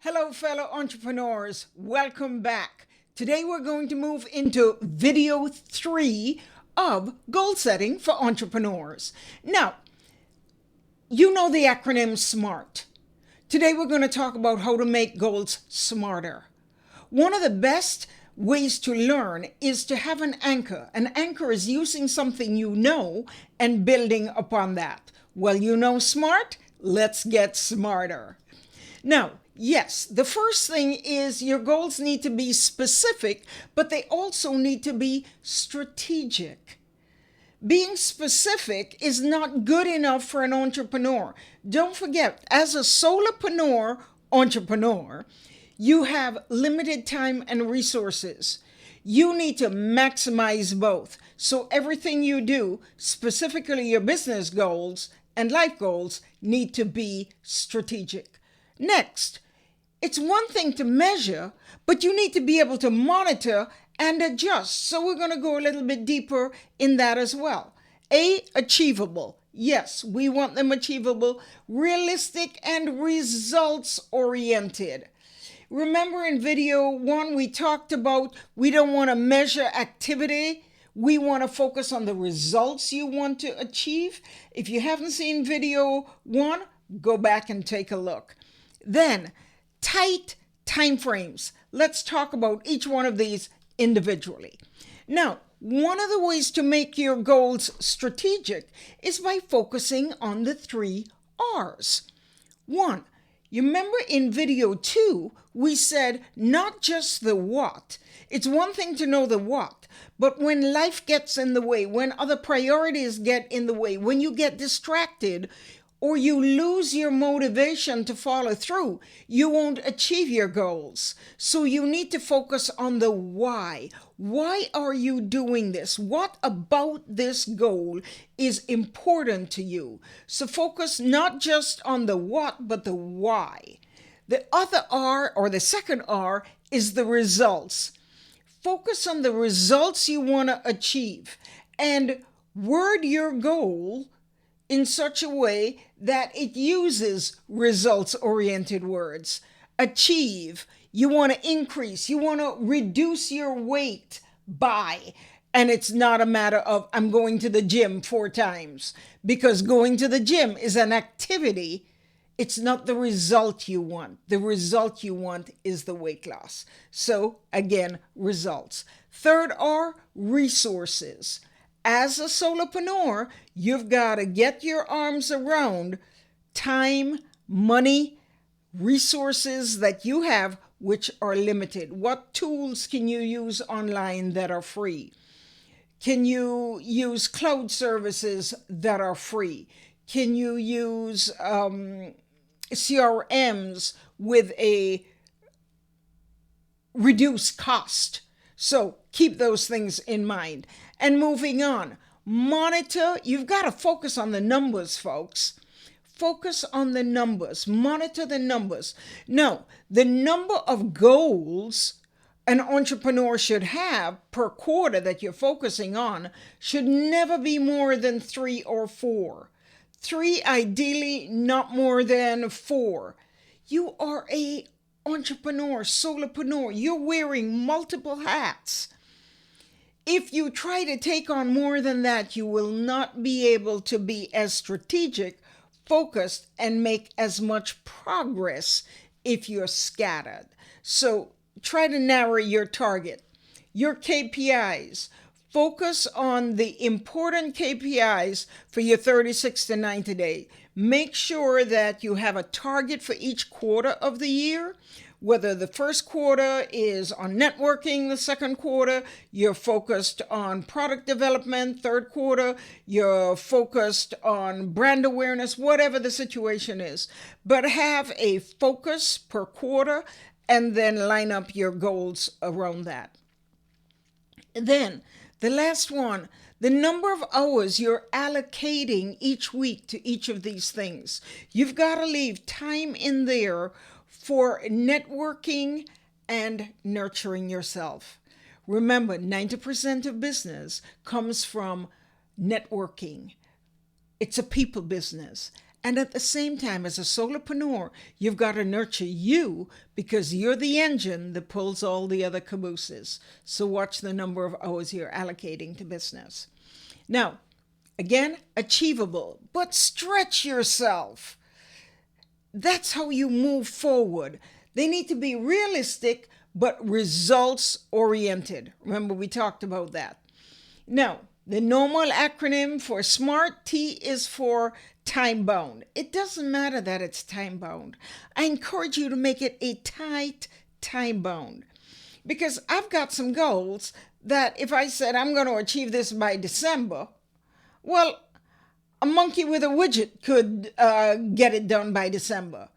Hello, fellow entrepreneurs. Welcome back. Today we're going to move into video 3 of goal setting for entrepreneurs. Now, you know the acronym SMART. Today we're going to talk about how to make goals smarter. One of the best ways to learn is to have an anchor. An anchor is using something you know and building upon that. Well, you know SMART? Let's get smarter. Now, yes, the first thing is your goals need to be specific, but they also need to be strategic. Being specific is not good enough for an entrepreneur. Don't forget, as a solopreneur entrepreneur, you have limited time and resources. You need to maximize both. So everything you do, specifically your business goals and life goals, need to be strategic. Next, it's one thing to measure, but you need to be able to monitor and adjust. So we're going to go a little bit deeper in that as well. Achievable. Yes, we want them achievable, realistic, and results-oriented. Remember in video 1, we talked about we don't want to measure activity. We want to focus on the results you want to achieve. If you haven't seen video 1, go back and take a look. Then, tight timeframes. Let's talk about each one of these individually. Now, one of the ways to make your goals strategic is by focusing on the 3 R's. 1, you remember in video 2, we said not just the what. It's one thing to know the what, but when life gets in the way, when other priorities get in the way, when you get distracted, or you lose your motivation to follow through, you won't achieve your goals. So you need to focus on the why. Why are you doing this? What about this goal is important to you? So focus not just on the what, but the why. The other R, or the second R, is the results. Focus on the results you want to achieve and word your goal in such a way that it uses results-oriented words. Achieve, you want to increase, you want to reduce your weight by, and it's not a matter of I'm going to the gym 4 times, because going to the gym is an activity. It's not the result you want. The result you want is the weight loss. So again, results. Third R, resources. As a solopreneur, you've got to get your arms around time, money, resources that you have, which are limited. What tools can you use online that are free? Can you use cloud services that are free? Can you use CRMs with a reduced cost? So keep those things in mind. And moving on, monitor. You've got to focus on the numbers, folks. Focus on the numbers. Monitor the numbers. Now, the number of goals an entrepreneur should have per quarter that you're focusing on should never be more than 3 or 4. 3, ideally, not more than 4. You are a entrepreneur, solopreneur. You're wearing multiple hats. If you try to take on more than that, you will not be able to be as strategic, focused, and make as much progress if you're scattered. So try to narrow your target. Your KPIs. Focus on the important KPIs for your 36 to 90 days. Make sure that you have a target for each quarter of the year. Whether the first quarter is on networking, the second quarter, you're focused on product development, third quarter, you're focused on brand awareness, whatever the situation is. But have a focus per quarter and then line up your goals around that. Then, the last one, the number of hours you're allocating each week to each of these things. You've got to leave time in there for networking and nurturing yourself. Remember, 90% of business comes from networking. It's a people business. And at the same time, as a solopreneur, you've got to nurture you because you're the engine that pulls all the other cabooses. So watch the number of hours you're allocating to business. Now, again, achievable, but stretch yourself. That's how you move forward. They need to be realistic, but results oriented. Remember, we talked about that. Now, the normal acronym for SMART, T is for time bound. It doesn't matter that it's time bound. I encourage you to make it a tight time bound, because I've got some goals that if I said I'm going to achieve this by December, well, a monkey with a widget could get it done by December.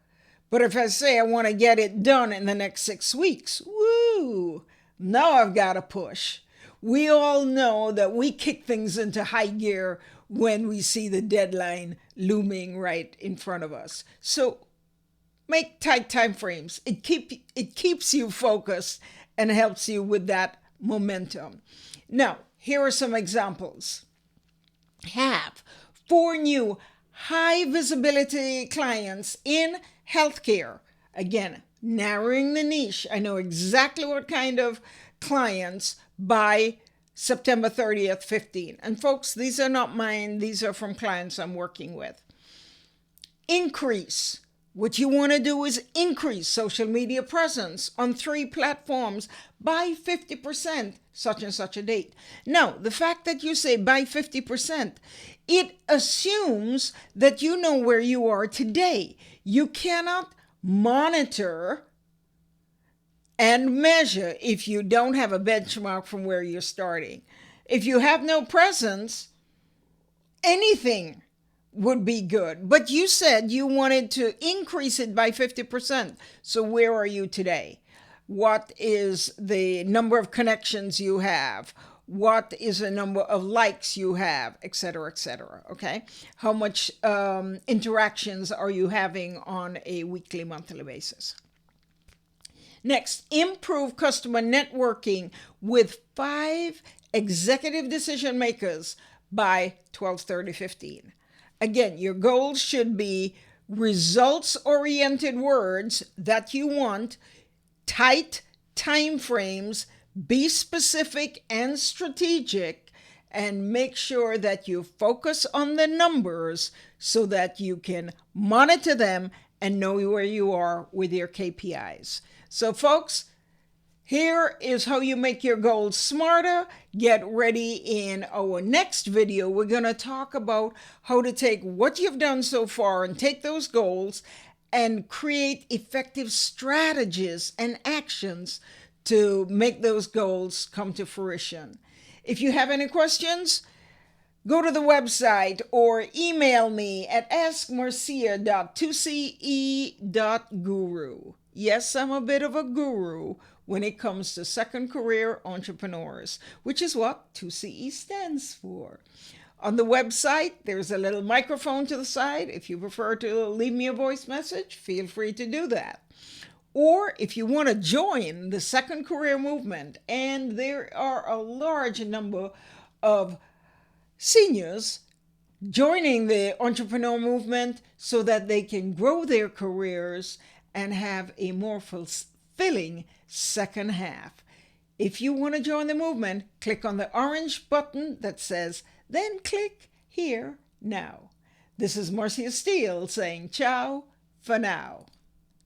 But if I say I want to get it done in the next 6 weeks, woo, now I've got to push. We all know that we kick things into high gear when we see the deadline looming right in front of us. So make tight time frames. It keeps you focused and helps you with that momentum. Now, here are some examples. Have 4 new high visibility clients in healthcare. Again, narrowing the niche. I know exactly what kind of clients by September 30th, 15. And folks, these are not mine. These are from clients I'm working with. Increase. What you want to do is increase social media presence on 3 platforms by 50%, such and such a date. Now, the fact that you say by 50%, it assumes that you know where you are today. You cannot monitor and measure if you don't have a benchmark from where you're starting. If you have no presence, anything would be good. But you said you wanted to increase it by 50%. So where are you today? What is the number of connections you have? What is the number of likes you have, et cetera, okay? How much interactions are you having on a weekly, monthly basis? Next, improve customer networking with 5 executive decision makers by 12/30/15. Again, your goals should be results-oriented words that you want, tight time frames, be specific and strategic, and make sure that you focus on the numbers so that you can monitor them and know where you are with your KPIs. So folks, here is how you make your goals smarter. Get ready. In our next video, we're going to talk about how to take what you've done so far and take those goals and create effective strategies and actions to make those goals come to fruition. If you have any questions, go to the website or email me at askmarcia.2ce.guru. Yes, I'm a bit of a guru when it comes to second career entrepreneurs, which is what 2CE stands for. On the website, there's a little microphone to the side. If you prefer to leave me a voice message, feel free to do that. Or if you want to join the second career movement, and there are a large number of seniors joining the entrepreneur movement so that they can grow their careers and have a more fulfilling second half. If you want to join the movement, click on the orange button that says, then click here now. This is Marcia Steele saying ciao for now.